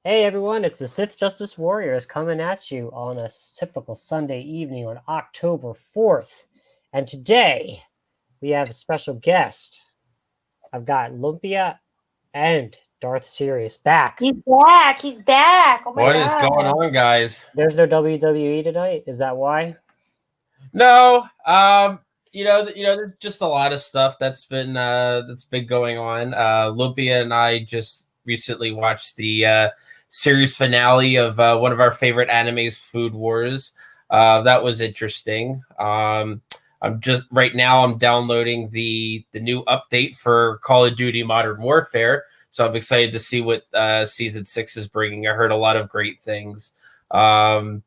Hey everyone, it's the Sith Justice Warriors coming at you on a typical Sunday evening on October 4th. And today we have a special guest. I've got Lumpia and Darth Sirius back. He's back. He's back. Oh my What is going God. on, guys? There's no WWE tonight. Is that why? No, there's just a lot of stuff that's been going on. Lumpia and I just recently watched the series finale of one of our favorite animes, Food Wars. That was interesting. I'm just right now. I'm downloading the new update for Call of Duty Modern Warfare, so I'm excited to see what season 6 is bringing. I heard a lot of great things. Um,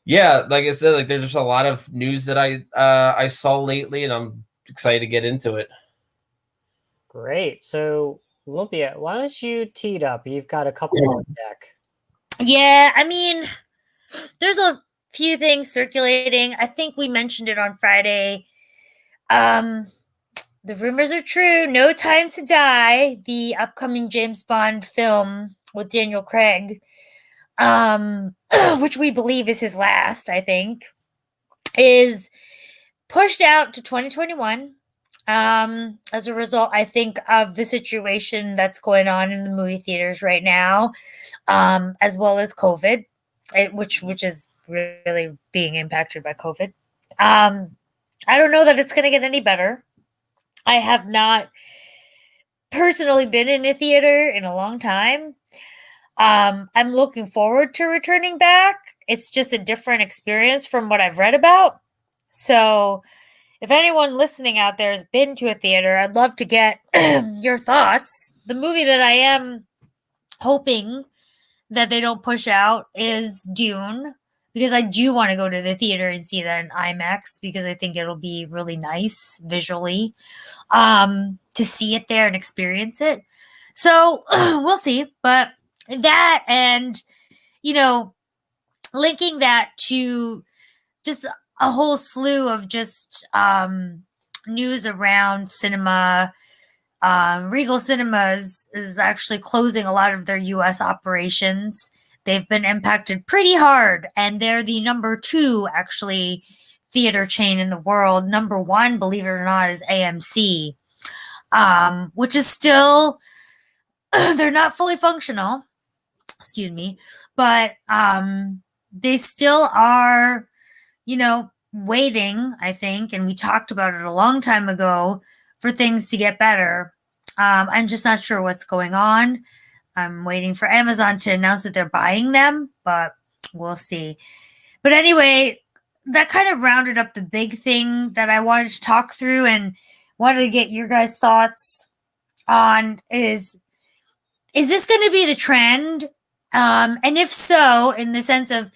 yeah, like I said, like there's just a lot of news that I saw lately, and I'm excited to get into it. Great. So, Lumpia, why don't you tee it up? You've got a couple on deck. Yeah, I mean, there's a few things circulating. I think we mentioned it on Friday. Um, the rumors are true. No Time to Die, the upcoming James Bond film with Daniel Craig, which we believe is his last, I think, is pushed out to 2021. As a result, I think, of the situation that's going on in the movie theaters right now, as well as COVID, which is really being impacted by COVID. I don't know that it's going to get any better. I have not personally been in a theater in a long time. I'm looking forward to returning back. It's just a different experience from what I've read about. So, if anyone listening out there has been to a theater, I'd love to get your thoughts. The movie that I am hoping that they don't push out is Dune, because I do want to go to the theater and see that in IMAX, because I think it'll be really nice visually to see it there and experience it. So we'll see. But that, and, linking that to just a whole slew of just news around cinema. Regal Cinemas is actually closing a lot of their US operations. They've been impacted pretty hard, and they're the number 2, actually, theater chain in the world. Number 1, believe it or not, is AMC, which is still, they're not fully functional, excuse me, but they still are, waiting, I think, and we talked about it a long time ago, for things to get better. I'm just not sure what's going on. I'm waiting for Amazon to announce that they're buying them, but we'll see. But anyway, that kind of rounded up the big thing that I wanted to talk through and wanted to get your guys' thoughts on is this going to be the trend? And if so, in the sense of,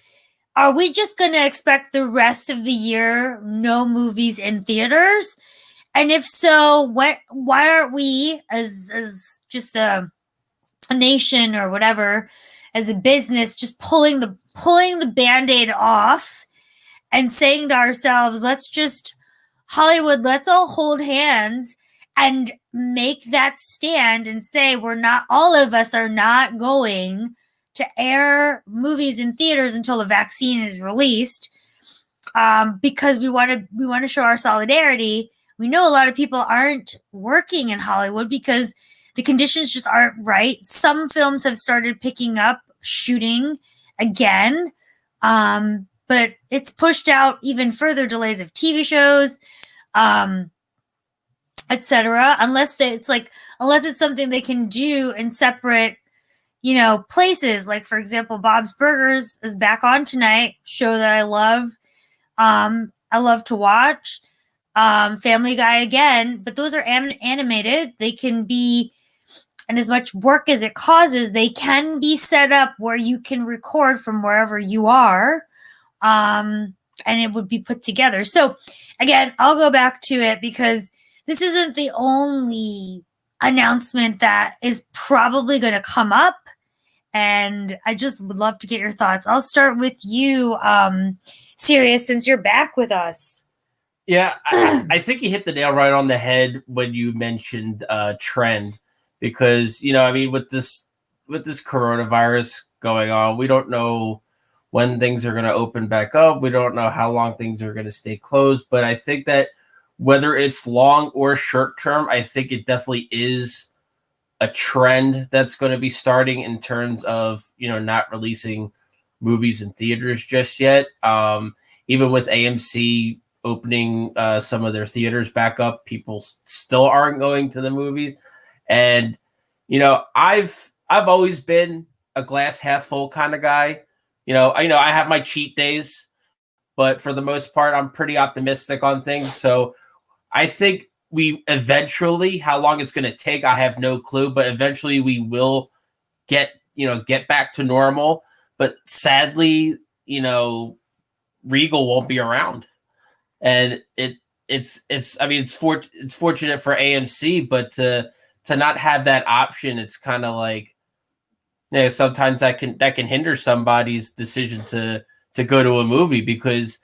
are we just going to expect the rest of the year no movies in theaters? And if so, why aren't we, as just a nation or whatever, as a business, just pulling the Band-Aid off and saying to ourselves, Hollywood, let's all hold hands and make that stand and say all of us are not going to air movies in theaters until a vaccine is released, because we want to show our solidarity. We know a lot of people aren't working in Hollywood because the conditions just aren't right. Some films have started picking up shooting again, but it's pushed out even further delays of TV shows, etc. Unless it's something they can do in separate, places. Like, for example, Bob's Burgers is back on tonight, show that I love. I love to watch. Family Guy again, but those are animated. They can be, and as much work as it causes, they can be set up where you can record from wherever you are, and it would be put together. So again, I'll go back to it because this isn't the only announcement that is probably going to come up, and I just would love to get your thoughts. I'll start with you, Sirius, since you're back with us. Yeah, I think you hit the nail right on the head when you mentioned trend, because with this this coronavirus going on, we don't know when things are going to open back up. We don't know how long things are going to stay closed. But I think that whether it's long or short term, I think it definitely is a trend that's going to be starting in terms of, not releasing movies in theaters just yet. Even with AMC opening some of their theaters back up, people still aren't going to the movies. And, I've always been a glass half full kind of guy. I have my cheat days, but for the most part, I'm pretty optimistic on things. So I think we eventually, how long it's going to take, I have no clue, but eventually we will get back to normal. But sadly, Regal won't be around. And it's fortunate for AMC, but to not have that option, it's kind of like, sometimes that can hinder somebody's decision to go to a movie because,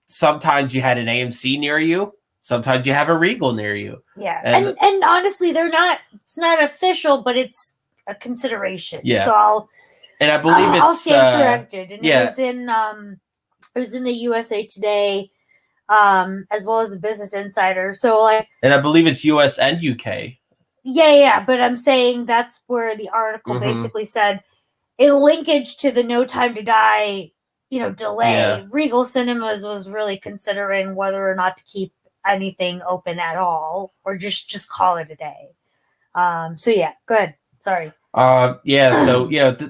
sometimes you had an AMC near you, sometimes you have a Regal near you. Yeah. And honestly, it's not official, but it's a consideration. Yeah. So I believe I'll stand corrected. And yeah. it was in the USA Today, as well as the Business Insider. So and I believe it's US and UK. Yeah, but I'm saying that's where the article basically said, in linkage to the No Time to Die, delay, Yeah. Regal Cinemas was really considering whether or not to keep anything open at all, or just call it a day. So yeah, good. Sorry. The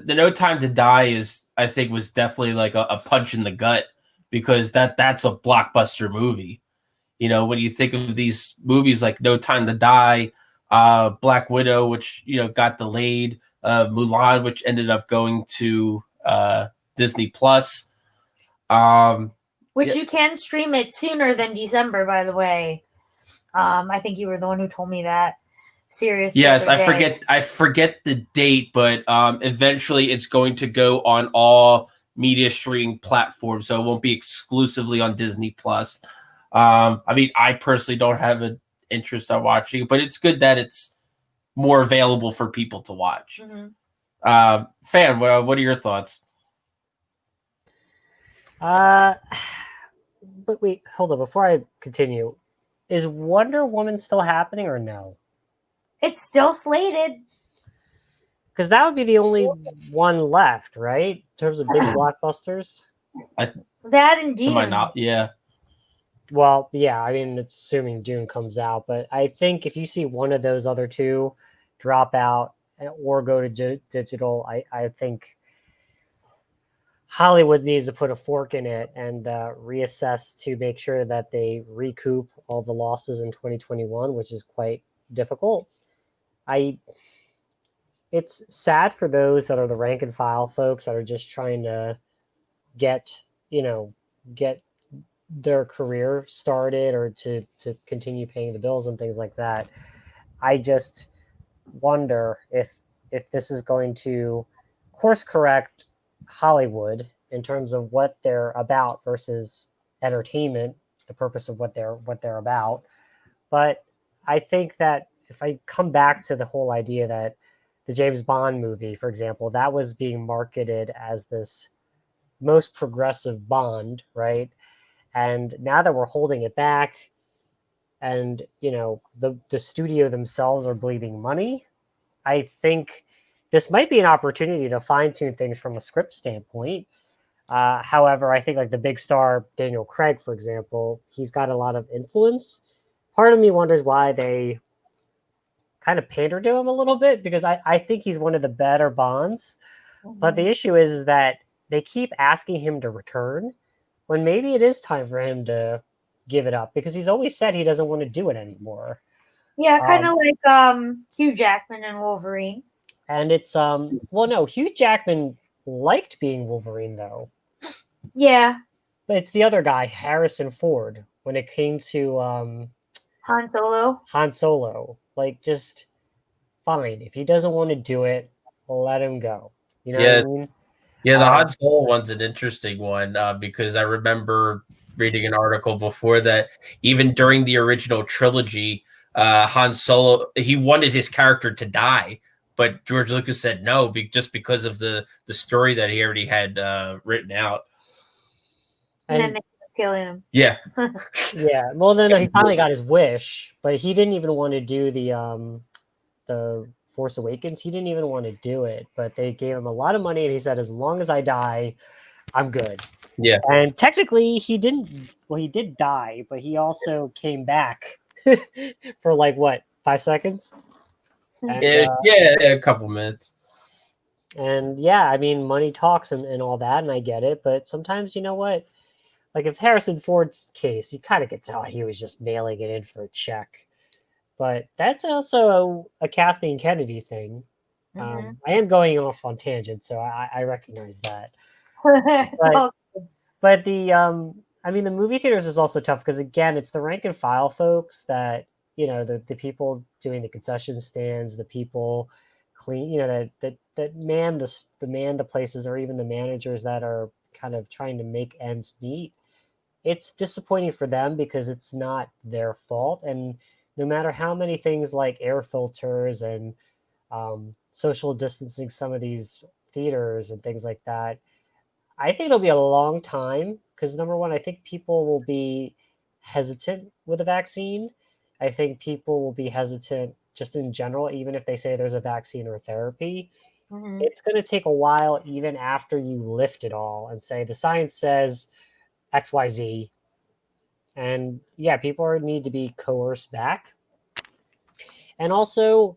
No Time to Die was definitely like a punch in the gut because that's a blockbuster movie. When you think of these movies like No Time to Die, Black Widow, which got delayed, Mulan, which ended up going to Disney Plus. Which you can stream it sooner than December, by the way. I think you were the one who told me that. Serious. Yes, I forget the date, but eventually it's going to go on all media streaming platforms, so it won't be exclusively on Disney Plus. I personally don't have an interest in watching it, but it's good that it's more available for people to watch. Fan, what are your thoughts? But wait, hold on. Before I continue, is Wonder Woman still happening or no? It's still slated. Because that would be the only one left, right? In terms of big blockbusters. That and Dune. Yeah. Well, yeah, it's assuming Dune comes out, but I think if you see one of those other two drop out or go to digital, I think Hollywood needs to put a fork in it and reassess to make sure that they recoup all the losses in 2021, which is quite difficult. It's sad for those that are the rank and file folks that are just trying to get their career started or to continue paying the bills and things like that. I just wonder if this is going to course correct Hollywood in terms of what they're about versus entertainment, the purpose of what they're about. But I think that if I come back to the whole idea that the James Bond movie, for example, that was being marketed as this most progressive Bond, right? And now that we're holding it back and, the studio themselves are bleeding money, I think this might be an opportunity to fine-tune things from a script standpoint. However, I think like the big star, Daniel Craig, for example, he's got a lot of influence. Part of me wonders why they kind of pander to him a little bit, because I think he's one of the better Bonds. But the issue is that they keep asking him to return when maybe it is time for him to give it up, because he's always said he doesn't want to do it anymore. Yeah, kind of like Hugh Jackman and Wolverine. And it's no, Hugh Jackman liked being Wolverine though. Yeah. But it's the other guy, Harrison Ford, when it came to Han Solo. Like, just fine. If he doesn't want to do it, let him go. You know Yeah. what I mean? Yeah, the Han Solo one's an interesting one because I remember reading an article before that even during the original trilogy, Han Solo, he wanted his character to die but George Lucas said no, just because of the story that he already had written out. And then they ended up killing him. Yeah. Yeah. Well, then he finally got his wish, but he didn't even want to do the Force Awakens. He didn't even want to do it, but they gave him a lot of money, and he said, "As long as I die, I'm good." Yeah. And technically, he didn't. Well, he did die, but he also came back for like what, 5 seconds? And, a couple minutes. And yeah, I mean, money talks and all that, and I get it. But sometimes, you know what? Like if Harrison Ford's case, you kind of could tell he was just mailing it in for a check. But that's also a Kathleen Kennedy thing. I am going off on tangents, so I recognize that. But the I mean, the movie theaters is also tough because again, it's the rank and file folks that the people doing the concession stands, the people clean, that man the places, or even the managers that are kind of trying to make ends meet. It's disappointing for them because it's not their fault, and no matter how many things like air filters and social distancing some of these theaters and things like that, I think it'll be a long time because number one, I think people will be hesitant with a vaccine. I think people will be hesitant just in general, even if they say there's a vaccine or therapy. It's going to take a while, even after you lift it all and say the science says XYZ. And yeah, people need to be coerced back. And also,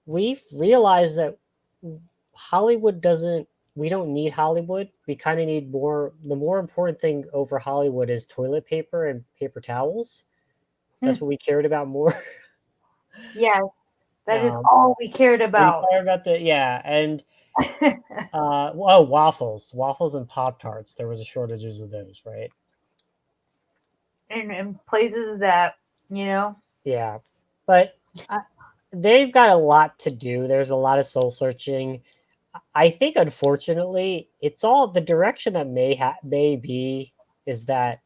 we've realized that Hollywood doesn't, we don't need Hollywood. We kind of need more. The more important thing over Hollywood is toilet paper and paper towels. That's what we cared about more. Yes, that is all we cared about. We cared about and waffles and Pop-Tarts. There was a shortages of those, right? In places that, Yeah, but they've got a lot to do. There's a lot of soul searching. I think, unfortunately, it's all the direction that may be is that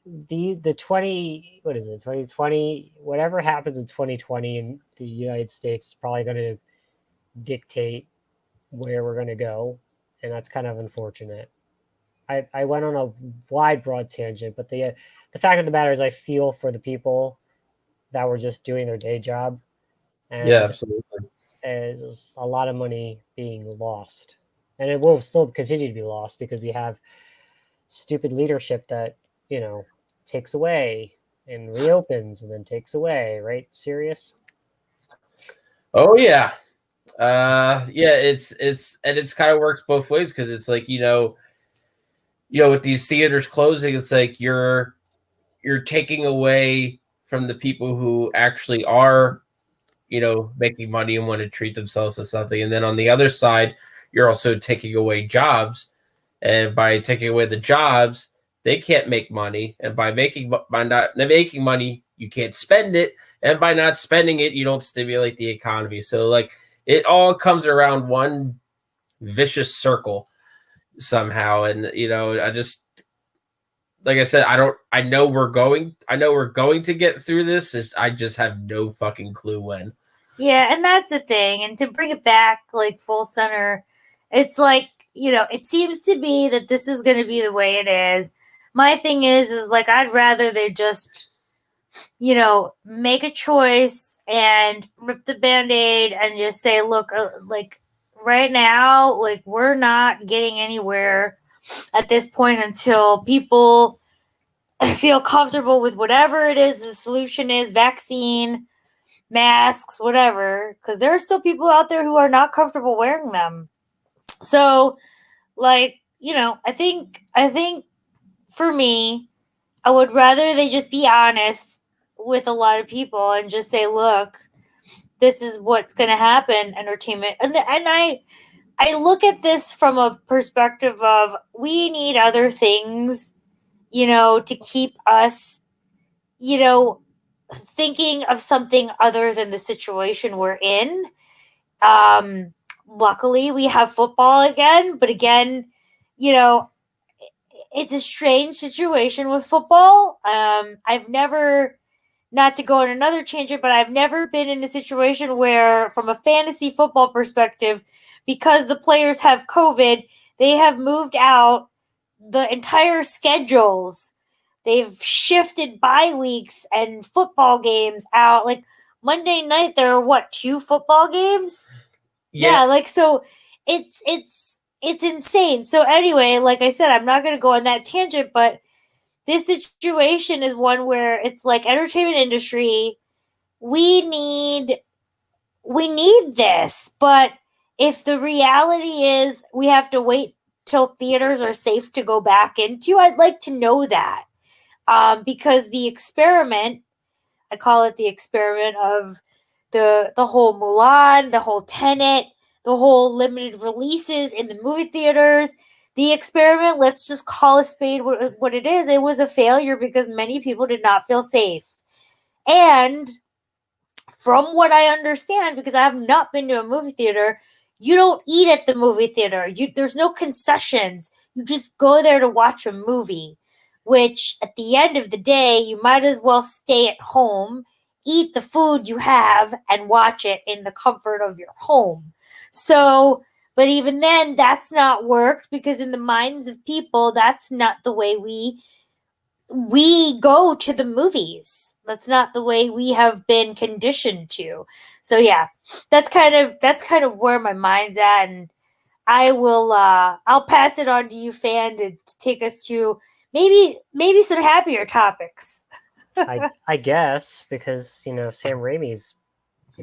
the 2020, whatever happens in 2020 in the United States is probably going to dictate where we're going to go, and that's kind of unfortunate. I went on a wide broad tangent, but the fact of the matter is I feel for the people that were just doing their day job, and yeah, absolutely. There's a lot of money being lost, and it will still continue to be lost because we have stupid leadership that takes away and reopens and then takes away, right? Serious? Oh yeah. It's kind of works both ways because it's like, with these theaters closing, it's like you're taking away from the people who actually are, making money and want to treat themselves to something. And then on the other side, you're also taking away jobs. And by taking away the jobs, they can't make money. And by not making money, you can't spend it. And by not spending it, you don't stimulate the economy. So like it all comes around one vicious circle somehow. And I just, like I said, I know we're going to get through this. I just have no fucking clue when. Yeah, and that's the thing. And to bring it back like full center, it's like, it seems to be that this is going to be the way it is. My thing is like, I'd rather they just, make a choice and rip the Band-Aid and just say, look, like right now, like we're not getting anywhere at this point until people feel comfortable with whatever it is the solution is, vaccine, masks, whatever, because there are still people out there who are not comfortable wearing them. So, like, I think for me, I would rather they just be honest with a lot of people and just say, look, this is what's going to happen, entertainment. And I look at this from a perspective of we need other things, to keep us, thinking of something other than the situation we're in. Luckily, we have football again, but again, it's a strange situation with football. I've never not to go on another tangent, but I've never been in a situation where, from a fantasy football perspective, because the players have COVID, they have moved out the entire schedules. They've shifted bye weeks and football games out. Like Monday night, there are 2 football games? Yeah, like so it's insane. So anyway, like I said, I'm not gonna go on that tangent, but this situation is one where it's like entertainment industry, we need this, but if the reality is we have to wait till theaters are safe to go back into, I'd like to know that. Because the experiment, I call it the experiment of the whole Mulan, the whole Tenet, the whole limited releases in the movie theaters. The experiment, let's just call a spade what it is. It was a failure because many people did not feel safe. And from what I understand, because I have not been to a movie theater, you don't eat at the movie theater. There's no concessions. You just go there to watch a movie, which at the end of the day, you might as well stay at home, eat the food you have, and watch it in the comfort of your home. So, but even then, that's not worked because in the minds of people, that's not the way we go to the movies. That's not the way we have been conditioned to. So yeah, that's kind of where my mind's at, and I'll pass it on to you, Fan, to take us to maybe some happier topics. I guess because Sam Raimi's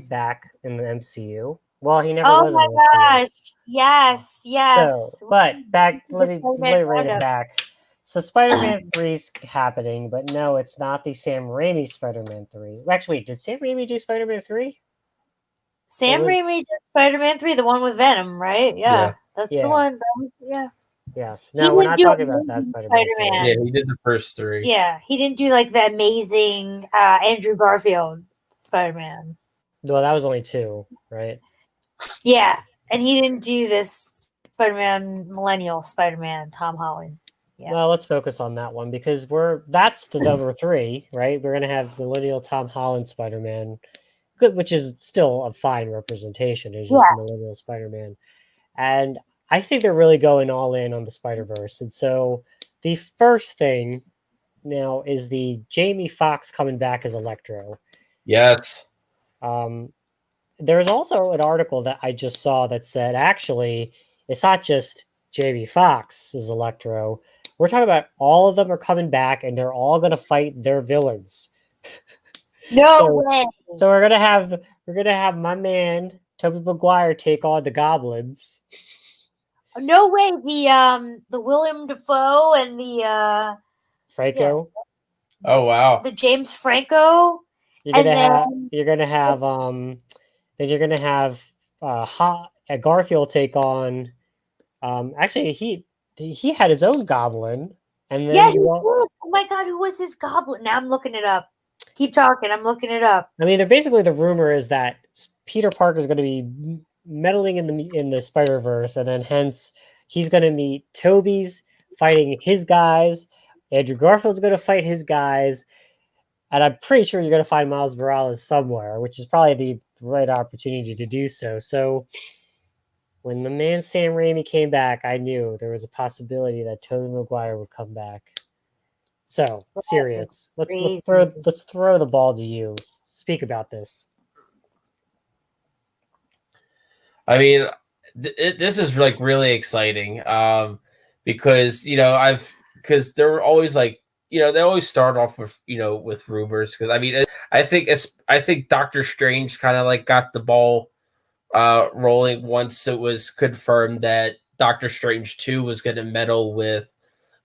back in the MCU. Well, he never was in the MCU. Oh my gosh! Yes. So, but back. Let me rein it back. So Spider-Man 3's happening, but no, it's not the Sam Raimi Spider-Man 3. Actually, wait, did Sam Raimi do Spider-Man 3? Sam Raimi did Spider-Man 3, the one with Venom, right? Yeah. That's the one. Yeah. Yes. No, we're not talking about that Spider-Man. Yeah, he did the first 3. Yeah, he didn't do like the amazing Andrew Garfield Spider-Man. Well, that was only 2, right? Yeah, and he didn't do this Spider-Man Millennial Spider-Man Tom Holland. Yeah. Well, let's focus on that one because that's the number 3, right? We're gonna have Millennial Tom Holland Spider-Man, which is still a fine representation. It's just Millennial Spider-Man, and I think they're really going all in on the Spider-Verse. And so the first thing now is the Jamie Foxx coming back as Electro. Yes. There's also an article that I just saw that said actually it's not just Jamie Foxx as Electro. We're talking about all of them are coming back and they're all going to fight their villains. No way. So we're gonna have my man Tobey Maguire take on the goblins. No way. The William Dafoe and the Franco. Yeah. Oh wow. The James Franco. You're gonna have Garfield take on. Actually, he had his own goblin, and then oh my god, who was his goblin? Now I'm looking it up. Keep talking. I'm looking it up. I mean, the rumor is that Peter Parker is going to be meddling in the Spider-Verse, and then hence he's going to meet Tobey's fighting his guys. Andrew Garfield's going to fight his guys, and I'm pretty sure you're going to find Miles Morales somewhere, which is probably the right opportunity to do so. So when the man Sam Raimi came back, I knew there was a possibility that Tobey Maguire would come back. So serious. Let's throw the ball to you. Speak about this. I mean, this is like really exciting because because they're always like they always start off with with rumors because I mean I think Doctor Strange kind of like got the ball rolling once it was confirmed that Doctor Strange 2 was going to meddle with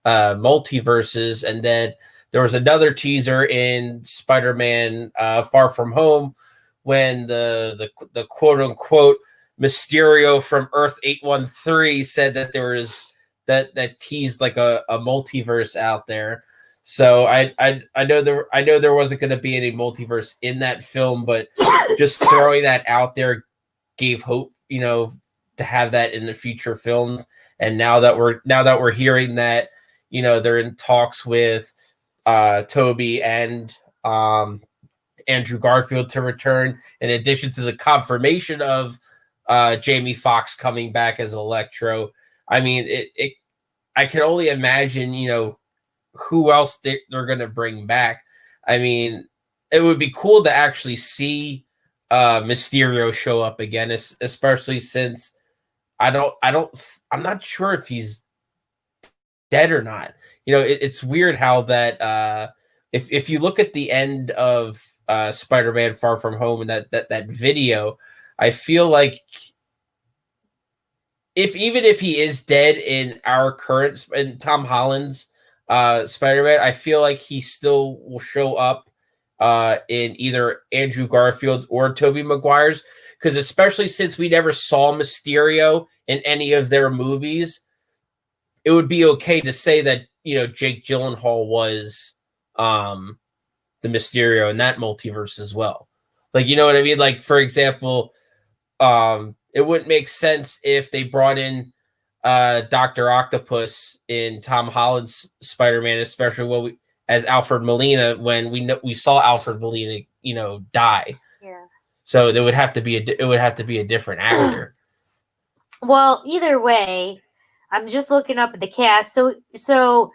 multiverses, and then there was another teaser in Spider-Man Far From Home when the quote unquote Mysterio from Earth 813 said that there was that teased like a multiverse out there. So I know there wasn't going to be any multiverse in that film, but just throwing that out there gave hope, to have that in the future films. And now that we're hearing that, they're in talks with Toby and Andrew Garfield to return, in addition to the confirmation of Jamie Foxx coming back as Electro. I mean, I can only imagine, who else they're going to bring back. I mean, it would be cool to actually see Mysterio show up again, especially since I'm not sure if he's dead or not. It's weird how that if you look at the end of Spider-Man Far From Home and that video, I feel like even if he is dead in Tom Holland's Spider-Man, I feel like he still will show up in either Andrew Garfield's or Tobey Maguire's, because especially since we never saw Mysterio in any of their movies, it would be okay to say that Jake Gyllenhaal was the Mysterio in that multiverse as well. Like, you know what I mean? Like, for example, it wouldn't make sense if they brought in Dr. Octopus in Tom Holland's Spider-Man, especially as Alfred Molina, when we saw Alfred Molina, die. Yeah. So it would have to be a different actor. Well, either way, I'm just looking up at the cast. So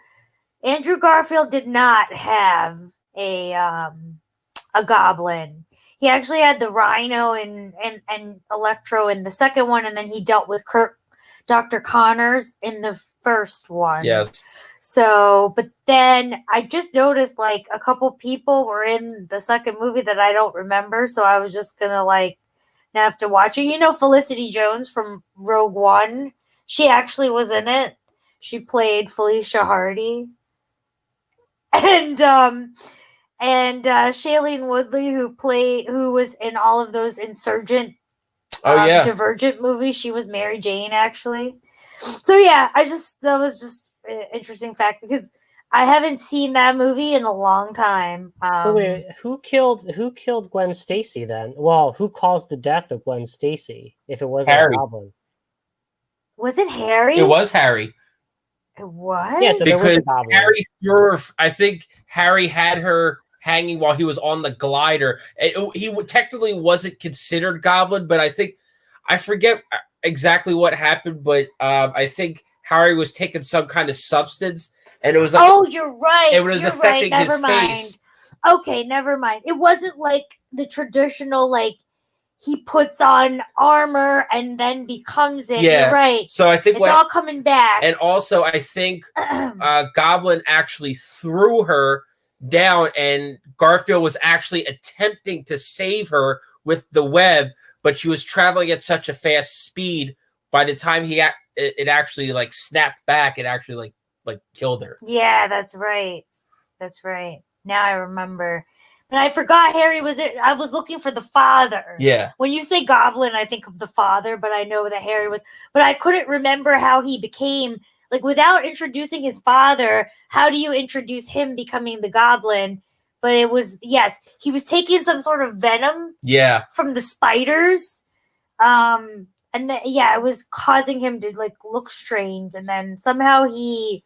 Andrew Garfield did not have a goblin. He actually had the Rhino and Electro in the second one, and then he dealt with Dr. Connors in the first one. Yes. So, but then I just noticed like a couple people were in the second movie that I don't remember, so I was just gonna now have to watch it. Felicity Jones from Rogue One, she actually was in it. She played Felicia Hardy, and Shailene Woodley, who was in all of those Insurgent, Divergent movies. She was Mary Jane, actually. So yeah, that was just an interesting fact because I haven't seen that movie in a long time. Wait, who killed Gwen Stacy then? Well, who caused the death of Gwen Stacy if it wasn't Harry. a goblin? Was it Harry? It was Harry. It was? Yeah, so there was a goblin. I think Harry had her hanging while he was on the glider. He technically wasn't considered goblin, but I forget exactly what happened, but I think Harry was taking some kind of substance, and it was you're right. It was affecting his face. Okay, never mind. It wasn't like the traditional he puts on armor and then becomes it. Yeah. You're right. So I think it's all coming back. And also I think Goblin actually threw her down, and Garfield was actually attempting to save her with the web, but she was traveling at such a fast speed. By the time it actually snapped back, it actually killed her. Yeah, that's right. Now I remember. But I forgot Harry was it. I was looking for the father. Yeah. When you say Goblin, I think of the father, but I know that Harry was. But I couldn't remember how he became, without introducing his father, how do you introduce him becoming the Goblin? But it was, yes, he was taking some sort of venom from the spiders. And then, it was causing him to look strange. And then somehow he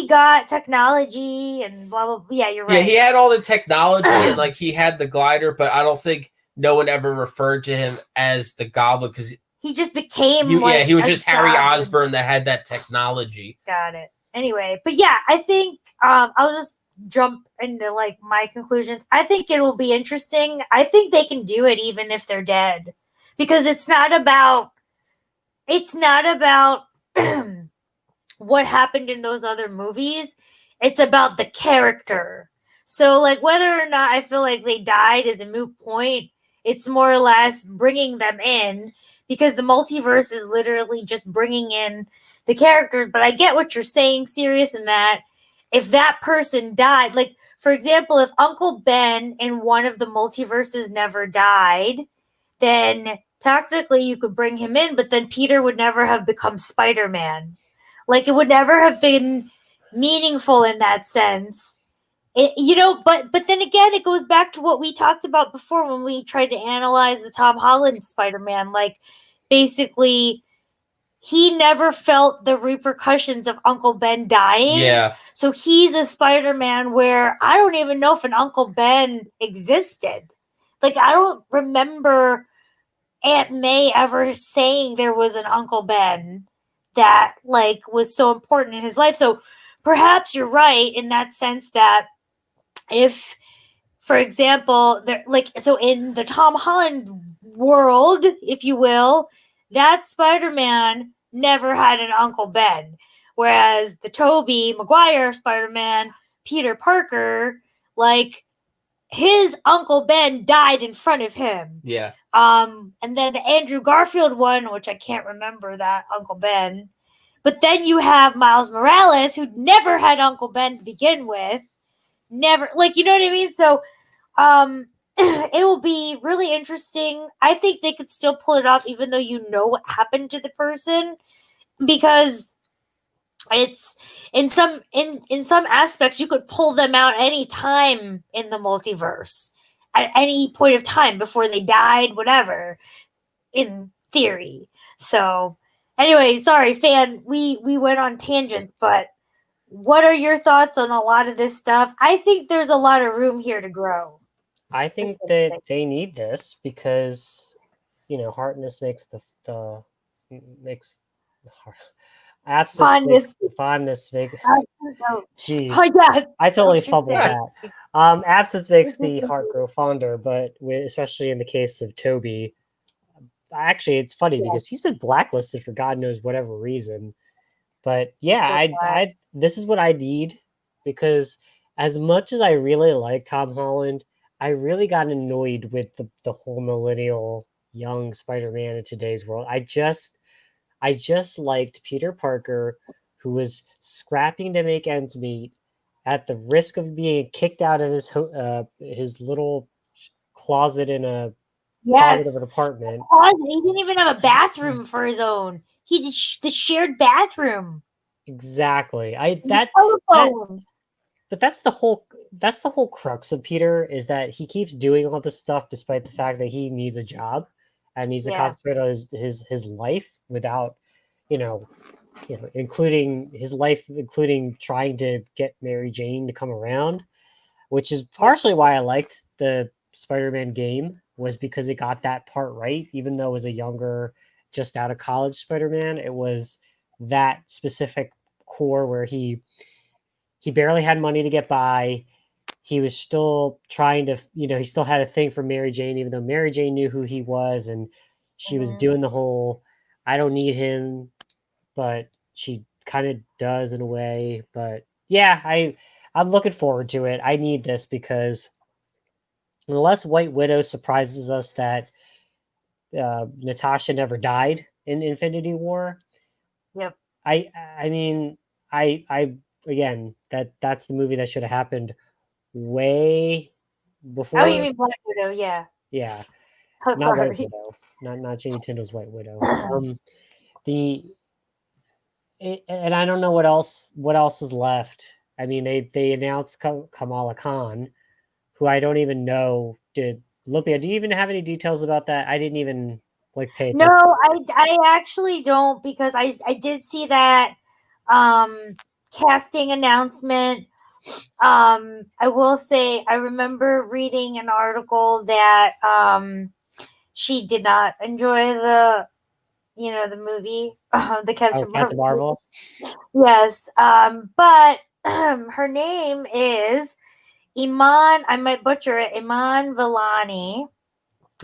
got technology and blah, blah, blah. Yeah, you're right. Yeah, he had all the technology and he had the glider, but I don't think no one ever referred to him as the Goblin because he just became he was just Harry Osborn that had that technology. Got it. Anyway, but yeah, I think I'll just jump into my conclusions. I think it will be interesting. I think they can do it even if they're dead, because it's not about what happened in those other movies. It's about the character. So whether or not I feel like they died is a moot point. It's more or less bringing them in, because the multiverse is literally just bringing in the characters. But I get what you're saying, Sirius, in that if that person died, for example, if Uncle Ben in one of the multiverses never died, then technically you could bring him in, but then Peter would never have become Spider-Man. It would never have been meaningful in that sense. But then again, it goes back to what we talked about before when we tried to analyze the Tom Holland Spider-Man. Basically, he never felt the repercussions of Uncle Ben dying. Yeah. So he's a Spider-Man where I don't even know if an Uncle Ben existed. Like, I don't remember Aunt May ever saying there was an Uncle Ben that, like, was so important in his life. So perhaps you're right in that sense that if, for example, so in the Tom Holland world, if you will, that Spider-Man never had an Uncle Ben. Whereas the Tobey Maguire Spider-Man, Peter Parker, like, his Uncle Ben died in front of him. Yeah. And then the Andrew Garfield one, which I can't remember that Uncle Ben. But then you have Miles Morales, who never had Uncle Ben to begin with. Never, like, you know what I mean? So it will be really interesting. I think they could still pull it off even though you know what happened to the person, because it's in some aspects you could pull them out any time in the multiverse at any point of time before they died, whatever, in theory. So anyway, sorry, fan, we went on tangents, but what are your thoughts on a lot of this stuff? I think there's a lot of room here to grow. I think that they need this because, hardness makes makes absence fondness makes. Jeez, I totally fumbled that. Absence makes the heart grow fonder, but especially in the case of Toby, actually, it's funny because he's been blacklisted for God knows whatever reason. But yeah, this is what I need, because as much as I really like Tom Holland, I really got annoyed with the whole millennial young Spider-Man in today's world. I just liked Peter Parker, who was scrapping to make ends meet at the risk of being kicked out of his little closet in a closet of an apartment. He didn't even have a bathroom for his own. He just the shared bathroom. Exactly. But that's the whole crux of Peter, is that he keeps doing all this stuff despite the fact that he needs a job and needs to concentrate on his life without, including his life, including trying to get Mary Jane to come around, which is partially why I liked the Spider-Man game, was because it got that part right. Even though it was a younger, just out of college Spider-Man, it was that specific core where he barely had money to get by. He was still trying to, he still had a thing for Mary Jane, even though Mary Jane knew who he was, and she was doing the whole, I don't need him, but she kind of does in a way. But yeah, I'm looking forward to it. I need this because unless White Widow surprises us that Natasha never died in Infinity War. Yep. I mean, I again, that's the movie that should have happened way before. Oh, you mean Black Widow? Yeah. Yeah. Not White Widow. Not Jane Tindall's White Widow. And I don't know what else is left. I mean, they announced Kamala Khan, who I don't even know. Lupia, do you even have any details about that? I didn't even pay attention. No, I actually don't, because I did see that casting announcement. I will say I remember reading an article that she did not enjoy the movie, the Captain Marvel. Yes, but her name is Iman. I might butcher it. Iman Vellani.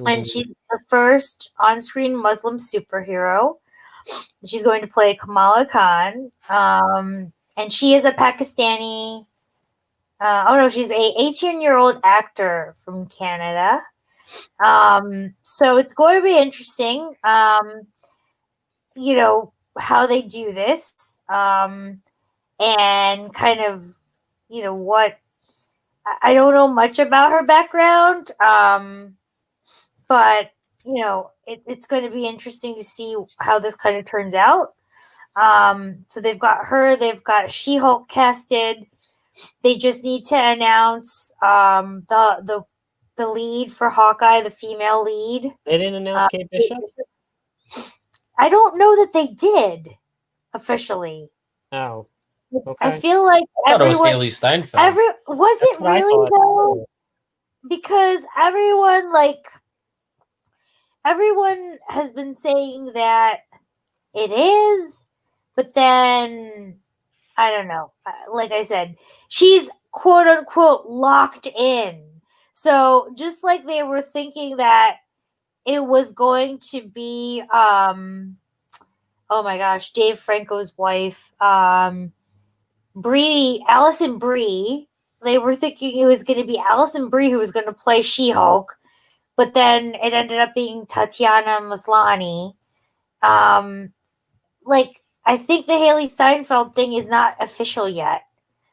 And she's the first on-screen Muslim superhero. She's going to play Kamala Khan. And she is a Pakistani. She's a 18-year-old actor from Canada. So it's going to be interesting, how they do this. And kind of, what, I don't know much about her background. But, it's going to be interesting to see how this kind of turns out. So they've got her, they've got She-Hulk casted. They just need to announce the lead for Hawkeye, the female lead. They didn't announce Kate Bishop? I don't know that they did officially. Oh, okay. I feel like I thought it was everyone, Haley Steinfeld. was That's it what I really thought, though? too. Because everyone has been saying that it is, but then I don't know. Like I said, she's quote unquote locked in. So just like they were thinking that it was going to be oh my gosh, Dave Franco's wife, Allison Brie. They were thinking it was going to be Allison Brie who was going to play She-Hulk, but then it ended up being Tatiana Maslany. Like I think the Haley Steinfeld thing is not official yet.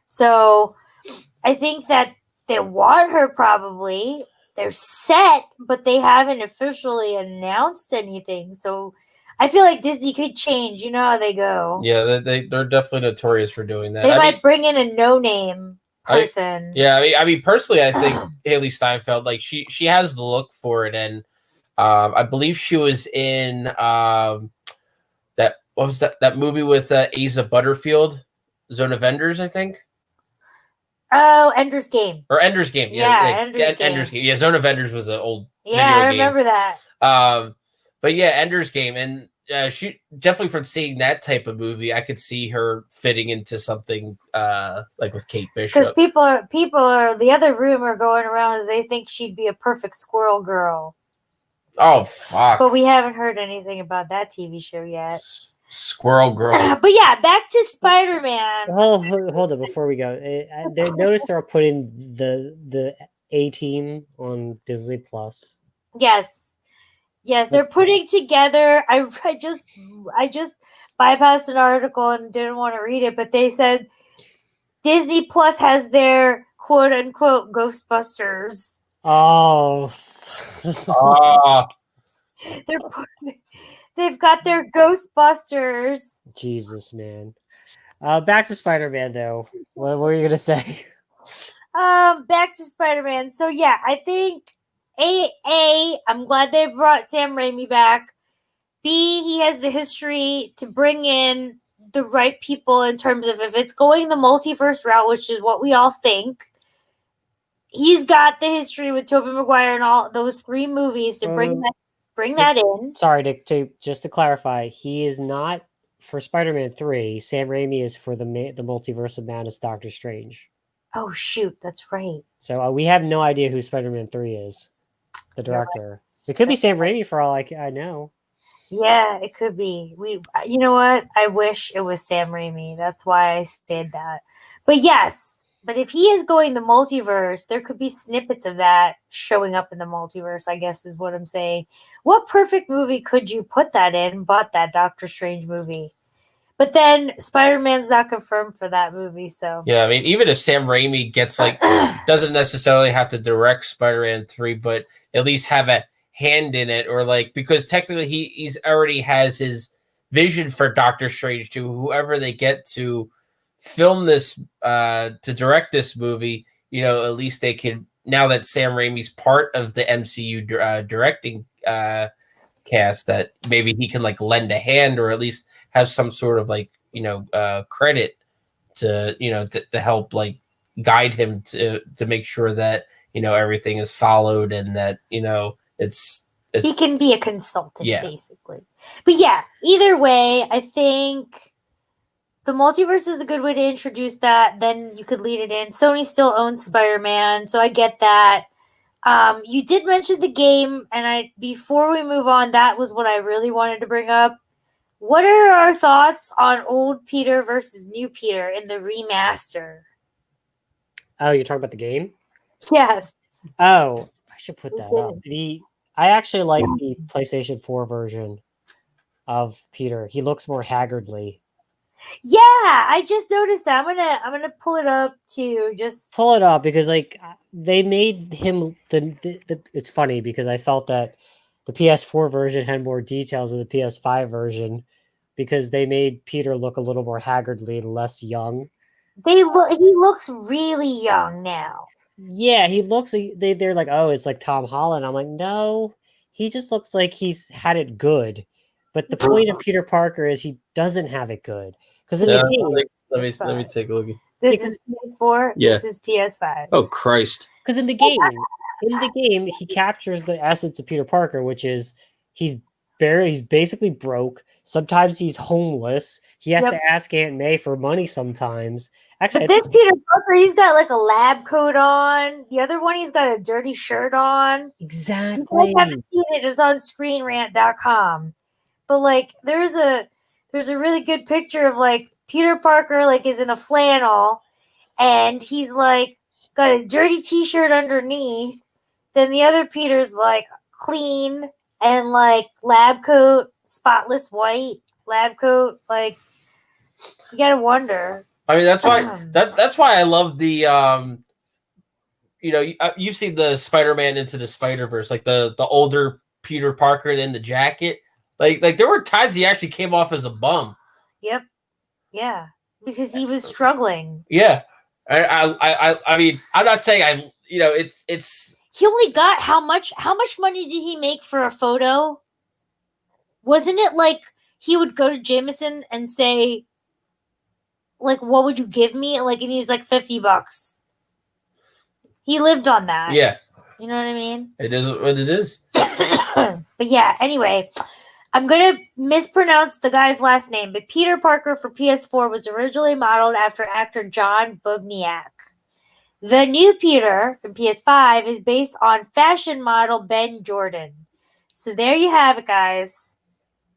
So I think that they want her probably. They're set, but they haven't officially announced anything. So I feel like Disney could change. You know how they go. Yeah, they're definitely notorious for doing that. They might bring in a no-name person. I mean, personally, I think Haley Steinfeld, like she has the look for it, and I believe she was in that what was that movie with Asa Butterfield, Zone of Enders, I think. Oh, Ender's Game. Or Ender's Game. Yeah, Ender's Game. Yeah, Zone of Enders was an old Yeah, video I remember game. that. But yeah, Ender's Game, and she definitely from seeing that type of movie, I could see her fitting into something like with Kate Because Bishop. people are the other rumor going around is they think she'd be a perfect squirrel girl. Oh fuck! But we haven't heard anything about that TV show yet. Squirrel Girl. But yeah, back to Spider-Man. Hold on before we go. Notice they're putting the A-Team on Disney Plus. Yes, they're putting together. I just bypassed an article and didn't want to read it, but they said Disney Plus has their quote unquote Ghostbusters. Oh. They've got their Ghostbusters. Jesus, man. Back to Spider-Man, though. What were you gonna say? Back to Spider-Man. So yeah, I think I'm glad they brought Sam Raimi back. B, he has the history to bring in the right people in terms of if it's going the multiverse route, which is what we all think. He's got the history with Tobey Maguire and all those 3 movies to bring that in. Sorry, just to clarify, he is not for Spider-Man 3. Sam Raimi is for the Multiverse of Madness Doctor Strange. Oh shoot, that's right. So we have no idea who Spider-Man 3 is, the director. Right. It could be Sam Raimi for all I know. Yeah, it could be. You know what? I wish it was Sam Raimi. That's why I said that. But yes. But if he is going the multiverse, there could be snippets of that showing up in the multiverse, I guess is what I'm saying. What perfect movie could you put that in but that Doctor Strange movie? But then Spider-Man's not confirmed for that movie, so. Yeah, I mean, even if Sam Raimi gets, doesn't necessarily have to direct Spider-Man 3, but at least have a hand in it, or because technically he's already has his vision for Doctor Strange to whoever they get to film this to direct this movie, at least they could, now that Sam Raimi's part of the MCU directing cast, that maybe he can lend a hand or at least have some sort of credit to help guide him to make sure that everything is followed and that it's he can be a consultant, yeah. Basically. But yeah, either way, I think the multiverse is a good way to introduce that. Then you could lead it in. Sony still owns Spider-Man, so I get that. You did mention the game, and before we move on, that was what I really wanted to bring up. What are our thoughts on old Peter versus new Peter in the remaster? Oh, you're talking about the game? Yes. Oh, I should put that up. I actually like the PlayStation 4 version of Peter. He looks more haggardly. Yeah, I just noticed that. I'm gonna pull it up too. Just pull it up because they made him it's funny because I felt that the PS4 version had more details than the PS5 version because they made Peter look a little more haggardly and less young. He looks really young now. Yeah, he looks. They're like, oh, it's like Tom Holland. I'm like, no, he just looks like he's had it good. But the point of Peter Parker is he doesn't have it good. Because in Yeah, the game, let me take a look. This is PS4. Yeah. This is PS5. Oh Christ! because in the game, he captures the essence of Peter Parker, which is he's basically broke. Sometimes he's homeless. He has to ask Aunt May for money sometimes. Actually, But this Peter Parker, he's got like a lab coat on. The other one, he's got a dirty shirt on. exactly. If you haven't seen it, it's on screenrant.com. But like there's a really good picture of like Peter Parker like is in a flannel and he's like got a dirty t-shirt underneath. Then the other Peter's like clean and like lab coat, spotless white lab coat. Like you gotta wonder. I mean, that's why that's why I love the you've seen the Spider-Man Into the Spider-Verse, like the older Peter Parker in the jacket. Like there were times he actually came off as a bum. Yep. Yeah. Because he was struggling. Yeah. I mean, I'm not saying it's he only got how much money did he make for a photo? Wasn't it like he would go to Jameson and say, like, what would you give me? Like, and he's like $50. He lived on that. Yeah. You know what I mean? It is what it is. But yeah, anyway, I'm going to mispronounce the guy's last name, but Peter Parker for PS4 was originally modeled after actor John Bubniak. The new Peter from PS5 is based on fashion model Ben Jordan. So there you have it, guys.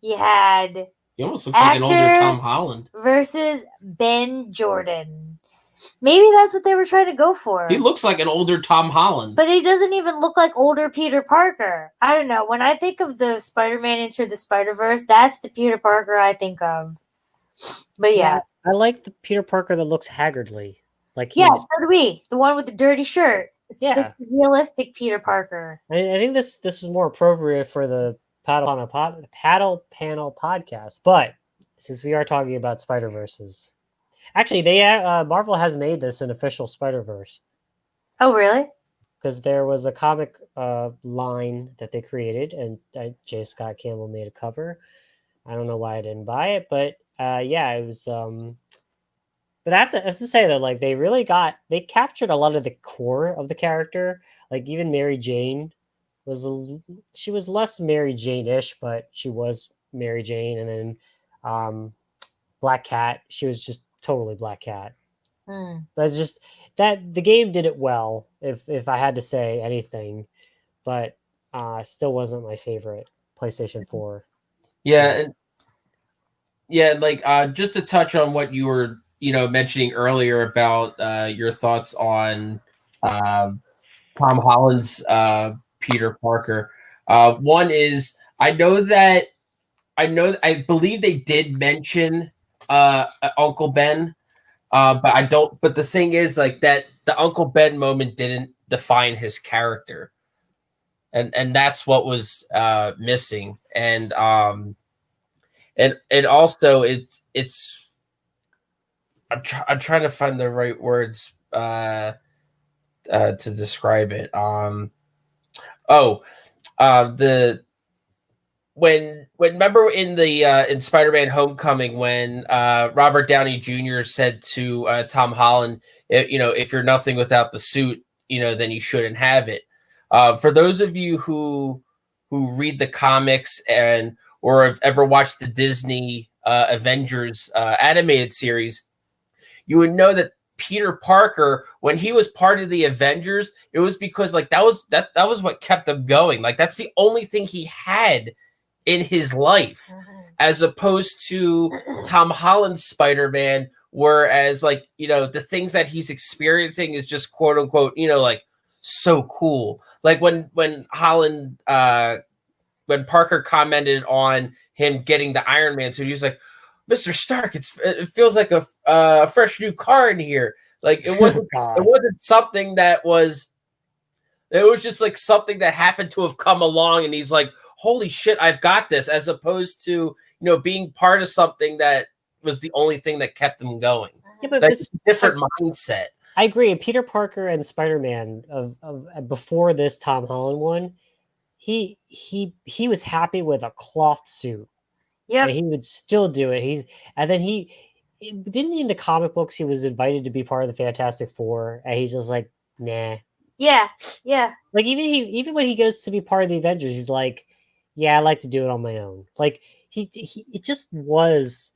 You had he almost looks like an older Tom Holland versus Ben Jordan. Maybe that's what they were trying to go for. He looks like an older Tom Holland. But he doesn't even look like older Peter Parker. I don't know. When I think of the Spider-Man Into the Spider-Verse, that's the Peter Parker I think of. But yeah. I like the Peter Parker that looks haggardly. Like so do we. The one with the dirty shirt. It's the realistic Peter Parker. I think this is more appropriate for the Paddle Panel podcast. But since we are talking about Spider-Verses, actually, Marvel has made this an official Spider-Verse. Oh, really? Because there was a comic line that they created, and J. Scott Campbell made a cover. I don't know why I didn't buy it, but it was. But I have to say that like they captured a lot of the core of the character. Like even Mary Jane she was less Mary Jane-ish, but she was Mary Jane, and then Black Cat, she was just totally Black Cat. That's just that the game did it well, if I had to say anything, but still wasn't my favorite PlayStation 4. Yeah, like just to touch on what you were mentioning earlier about your thoughts on Tom Holland's Peter Parker. One is I believe they did mention Uncle Ben, but the thing is like that the Uncle Ben moment didn't define his character, and that's what was missing, and also it's I'm trying to find the right words to describe it. When remember in Spider-Man Homecoming when Robert Downey Jr. said to Tom Holland, if you're nothing without the suit, then you shouldn't have it. For those of you who read the comics or have ever watched the Disney Avengers animated series, you would know that Peter Parker, when he was part of the Avengers, it was because like that was what kept him going. Like that's the only thing he had in his life, as opposed to Tom Holland's Spider-Man, whereas like the things that he's experiencing is just quote unquote like so cool. Like when Holland when Parker commented on him getting the Iron Man suit, he was like, Mr. Stark, it feels like a fresh new car in here. Like it wasn't something that was. It was just like something that happened to have come along, and he's like, "Holy shit, I've got this!" As opposed to being part of something that was the only thing that kept him going. Yeah, but that's a different mindset. I agree. Peter Parker and Spider-Man of before this Tom Holland one, he was happy with a cloth suit. Yep. and he would still do it. And then he didn't in the comic books he was invited to be part of the Fantastic Four, and he's just like, nah. Yeah. Yeah. Like even when he goes to be part of the Avengers, he's like, yeah, I like to do it on my own. Like he it just was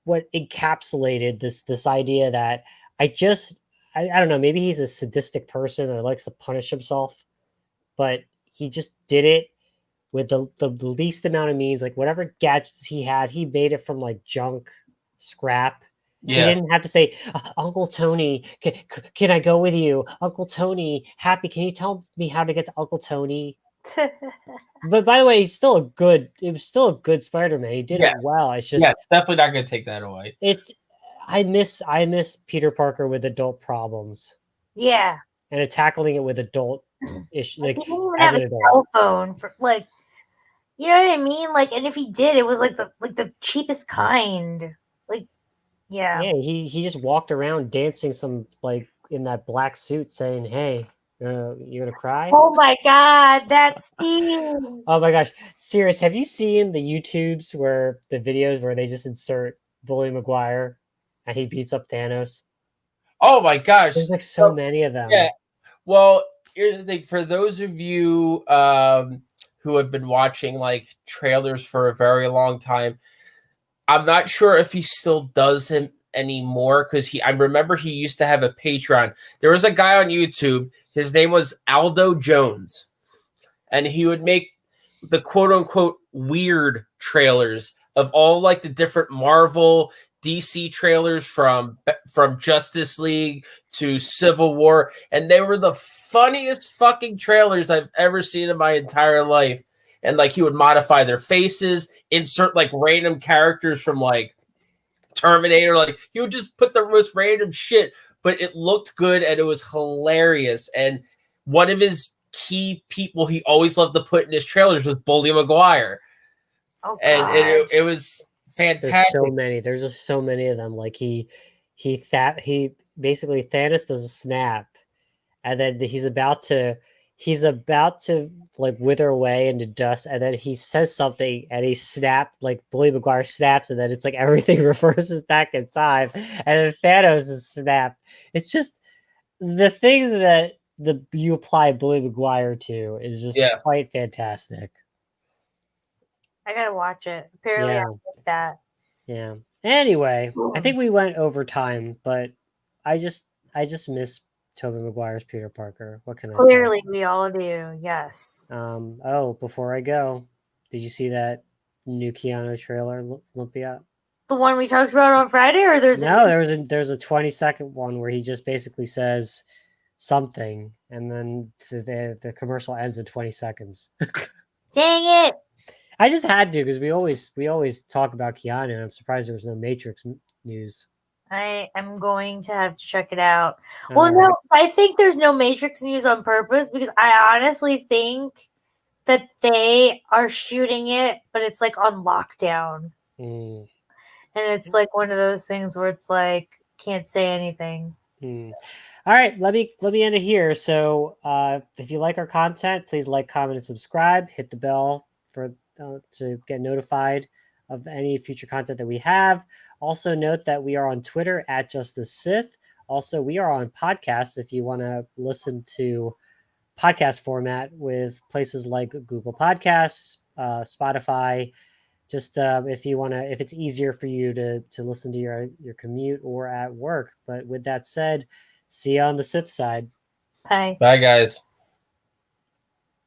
what encapsulated this idea that I don't know, maybe he's a sadistic person that likes to punish himself, but he just did it with the least amount of means. Like whatever gadgets he had, he made it from like junk, scrap. He Yeah. didn't have to say, Uncle Tony, can I go with you? Uncle Tony, Happy, can you tell me how to get to Uncle Tony? But by the way, it was still a good Spider-Man. He did Yeah. it well. It's just Definitely not gonna take that away. I miss Peter Parker with adult problems Yeah. and tackling it with adult issues, Like, like he didn't even as have an a adult. cell phone for like, you know what I mean? Like, and if he did, it was like the cheapest kind. Like, yeah. Yeah, he just walked around dancing some like in that black suit, saying, "Hey, you gonna cry?" Oh my god, that scene. Oh my gosh, serious? Have you seen the YouTubes where the videos where they just insert Bully Maguire and he beats up Thanos? Oh my gosh. There's like so many of them. Yeah. Well, here's the thing. For those of you who have been watching like trailers for a very long time, I'm not sure if he still does him anymore because I remember he used to have a Patreon. There was a guy on YouTube. His name was Aldo Jones, and he would make the quote unquote weird trailers of all like the different Marvel DC trailers from Justice League to Civil War, and they were the funniest fucking trailers I've ever seen in my entire life. And like he would modify their faces, insert like random characters from like Terminator, like he would just put the most random shit, but it looked good and it was hilarious. And one of his key people he always loved to put in his trailers was Bully Maguire. Oh, and God. it was There's fantastic. so many. There's just so many of them. Like he basically Thanos does a snap, and then he's about to like wither away into dust, and then he says something, and he snapped like Bully Maguire snaps, and then it's like everything reverses back in time, and then Thanos is snapped. It's just the things that you apply Bully Maguire to is just quite fantastic. I gotta watch it. Apparently, I like that. Yeah. Anyway, I think we went over time, but I just miss Tobey Maguire's Peter Parker. What can I say? Clearly, we all do. Yes. Oh, before I go, did you see that new Keanu trailer, Olympia? The one we talked about on Friday, or there's there's a 20-second one where he just basically says something, and then the commercial ends in 20 seconds. Dang it! I just had to because we always talk about Keanu, and I'm surprised there was no Matrix news. I am going to have to check it out. Well, no, I think there's no Matrix news on purpose because I honestly think that they are shooting it, but it's like on lockdown. And it's like one of those things where it's like, can't say anything. All right, let me end it here. So if you like our content, please like, comment, and subscribe. Hit the bell for to get notified of any future content that we have. Also note that we are on Twitter at @JustTheSith. Also, we are on podcasts if you want to listen to podcast format with places like Google Podcasts, Spotify. Just if it's easier for you to listen to your commute or at work. But with that said, see you on the Sith side. Bye. Bye, guys.